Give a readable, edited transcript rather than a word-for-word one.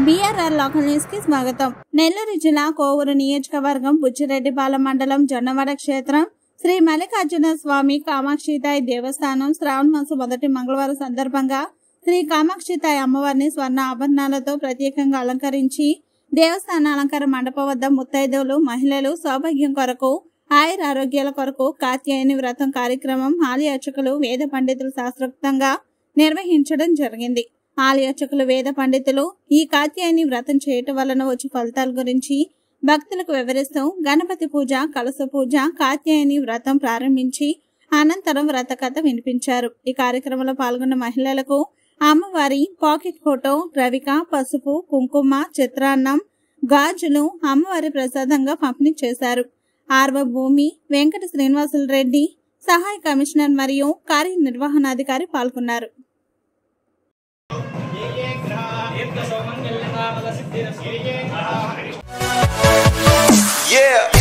BRR local news కి స్వాగతం. నెల్లూరు జిల్లా కోవూరు నియోజకవర్గం బుచ్చిరెడ్డిపాలెం మండలం జొన్నవాడ క్షేత్రం శ్రీ మల్లికార్జున స్వామి కామాక్షితాయి దేవస్థానం శ్రావణ మాసం మొదటి మంగళవారం సందర్భంగా శ్రీ కామాక్షితాయి అమ్మవారిని స్వర్ణ ఆభరణాలతో ప్రత్యేకంగా అలంకరించి దేవస్థాన అలంకార మండపం వద్ద ముత్తైదువులు మహిళలు సౌభాగ్యం కొరకు ఆయుర ఆరోగ్యాల కొరకు కాత్యాయని వ్రతం కార్యక్రమం ఆలయ అర్చకులు వేద పండితులు శాస్త్రోక్తంగా నిర్వహించడం జరిగింది. ఆలయ అర్చకులు వేద పండితులు ఈ కాత్యాయని వ్రతం చేయటం వలన వచ్చే ఫలితాల గురించి భక్తులకు వివరిస్తూ గణపతి పూజ, కలశ పూజ, కాత్యాయని వ్రతం ప్రారంభించి అనంతరం వ్రత కథ వినిపించారు. ఈ కార్యక్రమంలో పాల్గొన్న మహిళలకు అమ్మవారి పాకెట్ ఫోటో, రవిక, పసుపు, కుంకుమ, చిత్రాన్నం, గాజులు అమ్మవారి ప్రసాదంగా పంపిణీ చేశారు. ఆర్వ భూమి వెంకట శ్రీనివాసులు రెడ్డి సహాయ కమిషనర్ మరియు కార్యనిర్వహణాధికారి పాల్గొన్నారు. Yeah.